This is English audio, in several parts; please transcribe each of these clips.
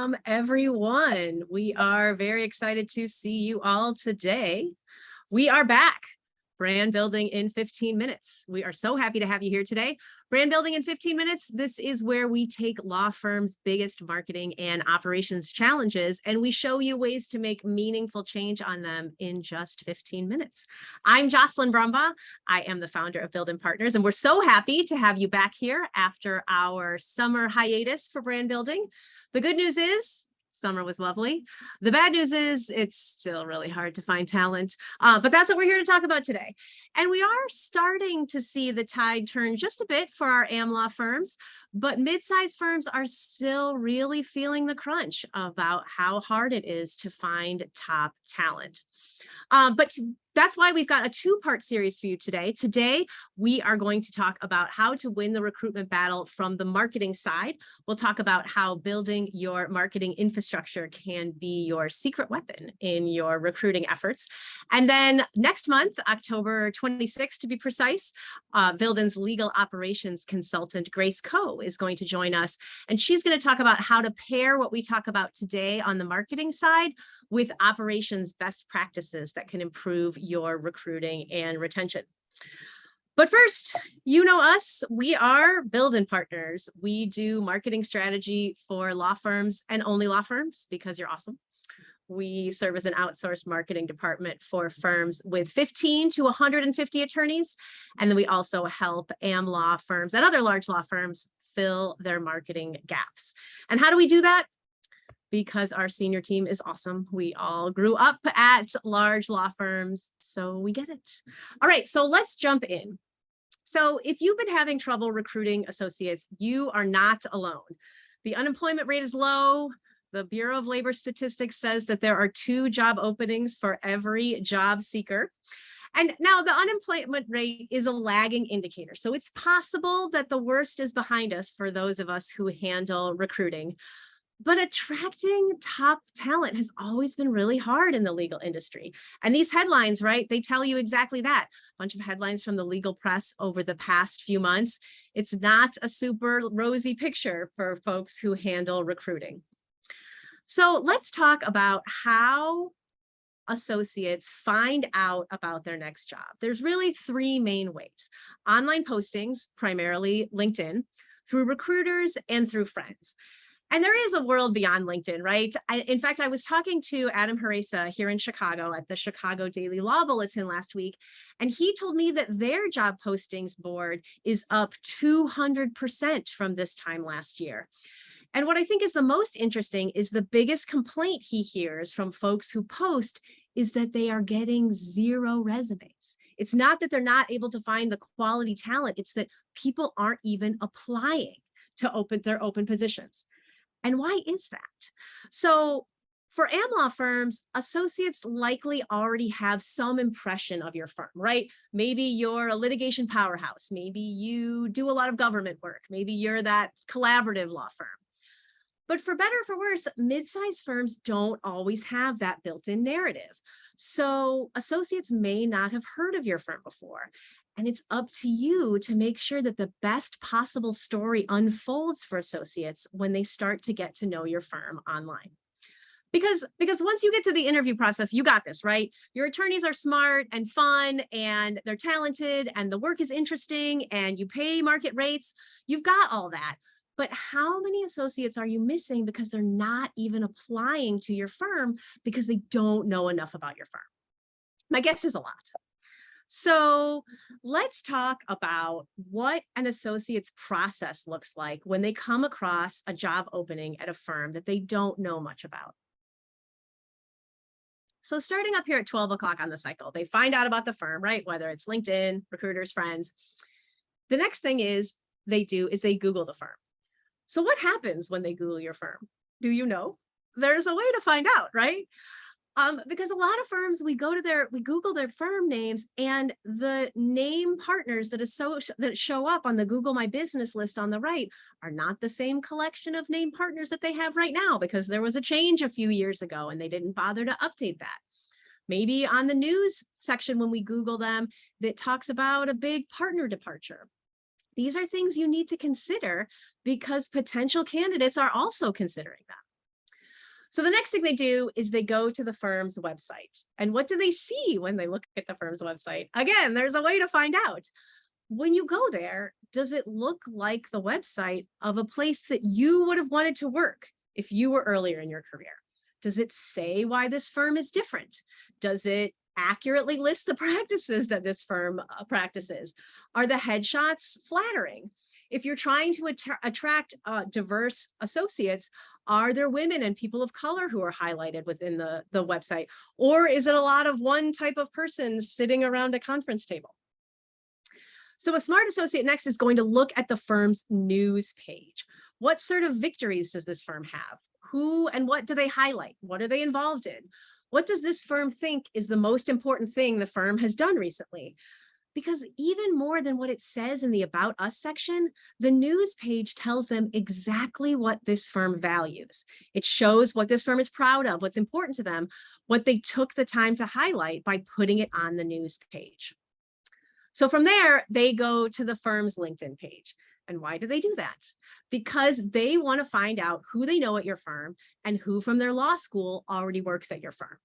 Welcome, everyone. We are very excited to see you all today. We are back. Brand building in 15 minutes. We are so happy to have you here today. Brand building in 15 minutes. This is where we take law firms' biggest marketing and operations challenges, and we show you ways to make meaningful change on them in just 15 minutes. I'm Jocelyn Brumbaugh. I am the founder of Builden Partners, and we're so happy to have you back here after our summer hiatus for brand building. The good news is, summer was lovely. The bad news is it's still really hard to find talent, but that's what we're here to talk about today. And we are starting to see the tide turn just a bit for our AM law firms, but mid-sized firms are still really feeling the crunch about how hard it is to find top talent. But that's why we've got a two-part series for you today. Today, we are going to talk about how to win the recruitment battle from the marketing side. We'll talk about how building your marketing infrastructure can be your secret weapon in your recruiting efforts. And then next month, October 26th to be precise, Builden's legal operations consultant, Grace Coe, is going to join us. And she's going to talk about how to pair what we talk about today on the marketing side with operations best practices that can improve your recruiting and retention. But first, you know us, we are Builden Partners. We do marketing strategy for law firms and only law firms because you're awesome. We serve as an outsourced marketing department for firms with 15 to 150 attorneys. And then we also help AM law firms and other large law firms fill their marketing gaps. And how do we do that? Because our senior team is awesome. We all grew up at large law firms, so we get it. All right, so let's jump in. So if you've been having trouble recruiting associates, you are not alone. The unemployment rate is low. The Bureau of Labor Statistics says that there are 2 job openings for every job seeker. And now the unemployment rate is a lagging indicator. So it's possible that the worst is behind us for those of us who handle recruiting. But attracting top talent has always been really hard in the legal industry. And these headlines, right, they tell you exactly that. A bunch of headlines from the legal press over the past few months. It's not a super rosy picture for folks who handle recruiting. So let's talk about how associates find out about their next job. There's really 3 main ways. Online postings, primarily LinkedIn, through recruiters and through friends. And there is a world beyond LinkedIn, right? In fact, I was talking to Adam Haresa here in Chicago at the Chicago Daily Law Bulletin last week, and he told me that their job postings board is up 200% from this time last year. And what I think is the most interesting is the biggest complaint he hears from folks who post is that they are getting 0 resumes. It's not that they're not able to find the quality talent, it's that people aren't even applying to their open positions. And why is that? So for AM law firms, associates likely already have some impression of your firm, right? Maybe you're a litigation powerhouse. Maybe you do a lot of government work. Maybe you're that collaborative law firm. But for better or for worse, mid-sized firms don't always have that built-in narrative. So associates may not have heard of your firm before. And it's up to you to make sure that the best possible story unfolds for associates when they start to get to know your firm online. Because once you get to the interview process, you got this, right? Your attorneys are smart and fun and they're talented and the work is interesting and you pay market rates. You've got all that. But how many associates are you missing because they're not even applying to your firm because they don't know enough about your firm? My guess is a lot. So let's talk about what an associate's process looks like when they come across a job opening at a firm that they don't know much about. So starting up here at 12 o'clock on the cycle, they find out about the firm, right? Whether it's LinkedIn, recruiters, friends. The next thing they Google the firm. So what happens when they Google your firm? Do you know? There's a way to find out, right? Because a lot of firms, we Google their firm names, and the name partners that show up on the Google My Business list on the right are not the same collection of name partners that they have right now, because there was a change a few years ago and they didn't bother to update that. Maybe on the news section when we Google them, that talks about a big partner departure. These are things you need to consider because potential candidates are also considering them. So the next thing they do is they go to the firm's website. And what do they see when they look at the firm's website? Again, there's a way to find out. When you go there, does it look like the website of a place that you would have wanted to work if you were earlier in your career? Does it say why this firm is different? Does it accurately list the practices that this firm practices? Are the headshots flattering? If you're trying to attract diverse associates, are there women and people of color who are highlighted within the website? Or is it a lot of one type of person sitting around a conference table? So a smart associate next is going to look at the firm's news page. What sort of victories does this firm have? Who and what do they highlight? What are they involved in? What does this firm think is the most important thing the firm has done recently? Because even more than what it says in the About Us section, the news page tells them exactly what this firm values. It shows what this firm is proud of, what's important to them, what they took the time to highlight by putting it on the news page. So from there, they go to the firm's LinkedIn page. And why do they do that? Because they want to find out who they know at your firm and who from their law school already works at your firm.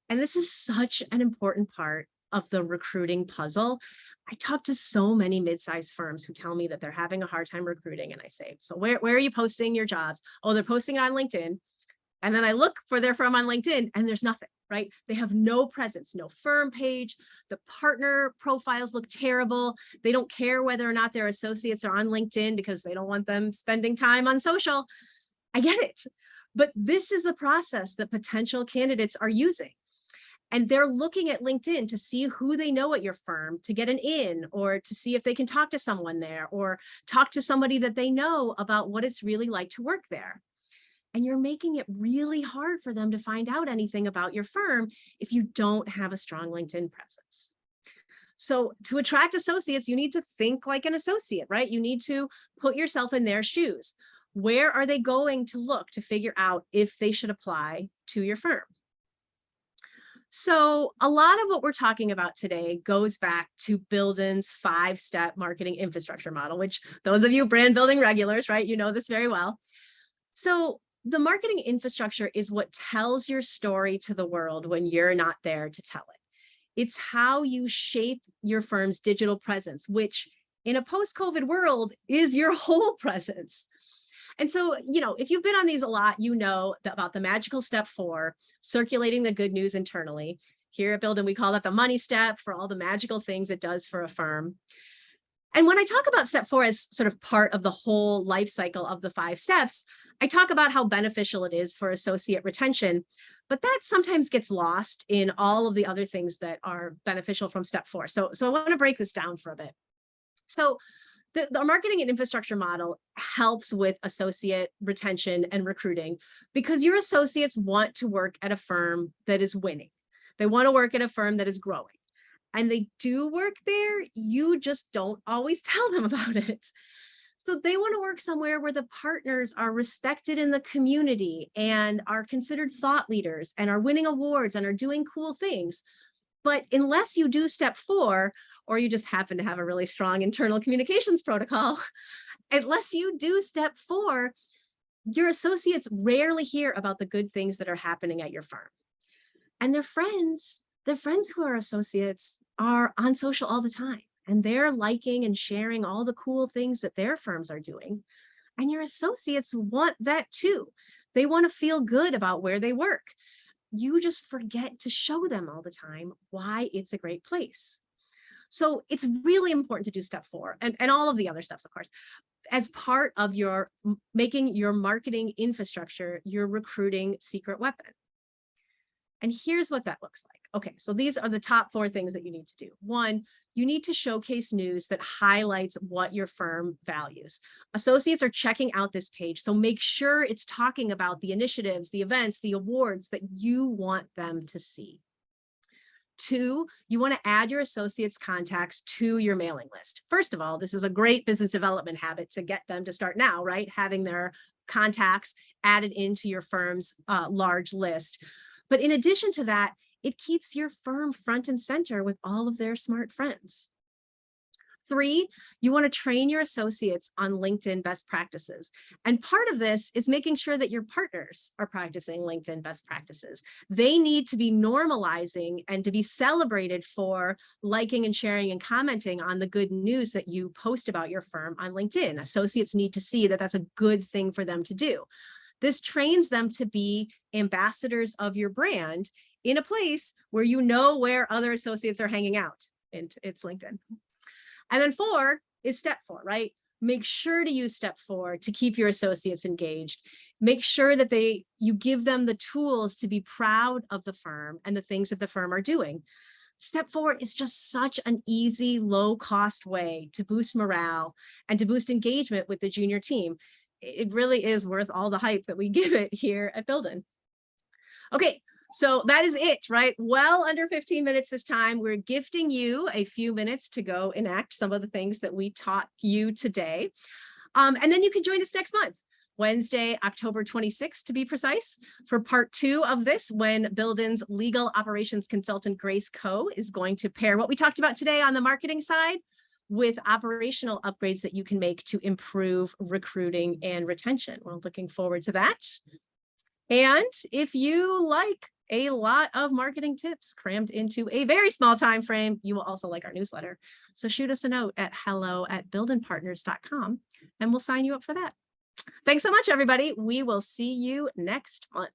And this is such an important part of the recruiting puzzle. I talk to so many mid-sized firms who tell me that they're having a hard time recruiting. And I say, so where are you posting your jobs? Oh, they're posting it on LinkedIn. And then I look for their firm on LinkedIn and there's nothing, right? They have no presence, no firm page. The partner profiles look terrible. They don't care whether or not their associates are on LinkedIn because they don't want them spending time on social. I get it. But this is the process that potential candidates are using. And they're looking at LinkedIn to see who they know at your firm to get an in, or to see if they can talk to someone there, or talk to somebody that they know about what it's really like to work there. And you're making it really hard for them to find out anything about your firm if you don't have a strong LinkedIn presence. So to attract associates, you need to think like an associate, right? You need to put yourself in their shoes. Where are they going to look to figure out if they should apply to your firm? So a lot of what we're talking about today goes back to Builden's 5-step marketing infrastructure model, which those of you brand building regulars, right, you know this very well. So the marketing infrastructure is what tells your story to the world when you're not there to tell it. It's how you shape your firm's digital presence, which in a post-COVID world is your whole presence. And so, you know, if you've been on these a lot, you know about the magical step 4, circulating the good news internally. Here at Builden, we call that the money step for all the magical things it does for a firm. And when I talk about step 4 as sort of part of the whole life cycle of the 5 steps, I talk about how beneficial it is for associate retention, but that sometimes gets lost in all of the other things that are beneficial from step 4. So I want to break this down for a bit. So the marketing and infrastructure model helps with associate retention and recruiting because your associates want to work at a firm that is winning. They want to work at a firm that is growing. And they do work there, you just don't always tell them about it. So they want to work somewhere where the partners are respected in the community and are considered thought leaders and are winning awards and are doing cool things. But unless you do step 4, or you just happen to have a really strong internal communications protocol, unless you do step 4, your associates rarely hear about the good things that are happening at your firm. And their friends who are associates are on social all the time, and they're liking and sharing all the cool things that their firms are doing. And your associates want that too. They want to feel good about where they work. You just forget to show them all the time why it's a great place. So it's really important to do step 4 and all of the other steps, of course, as part of your making your marketing infrastructure your recruiting secret weapon. And here's what that looks like. Okay, so these are the top 4 things that you need to do. 1, you need to showcase news that highlights what your firm values. Associates are checking out this page, so make sure it's talking about the initiatives, the events, the awards that you want them to see. 2, you want to add your associates' contacts to your mailing list. First of all, this is a great business development habit to get them to start now, right? Having their contacts added into your firm's large list. But in addition to that, it keeps your firm front and center with all of their smart friends. 3, you want to train your associates on LinkedIn best practices. And part of this is making sure that your partners are practicing LinkedIn best practices. They need to be normalizing and to be celebrated for liking and sharing and commenting on the good news that you post about your firm on LinkedIn. Associates need to see that that's a good thing for them to do. This trains them to be ambassadors of your brand in a place where you know where other associates are hanging out. And it's LinkedIn. And then 4 is step 4, right? Make sure to use step 4 to keep your associates engaged. Make sure that you give them the tools to be proud of the firm and the things that the firm are doing. Step 4 is just such an easy, low-cost way to boost morale and to boost engagement with the junior team. It really is worth all the hype that we give it here at Builden. Okay. So that is it, right? Well under 15 minutes this time. We're gifting you a few minutes to go enact some of the things that we taught you today. And then you can join us next month, Wednesday, October 26th, to be precise, for part 2 of this, when Builden's legal operations consultant, Grace Coe, is going to pair what we talked about today on the marketing side with operational upgrades that you can make to improve recruiting and retention. We're looking forward to that. And if you like a lot of marketing tips crammed into a very small time frame, you will also like our newsletter. So shoot us a note at hello@buildenpartners.com and we'll sign you up for that. Thanks so much, everybody. We will see you next month.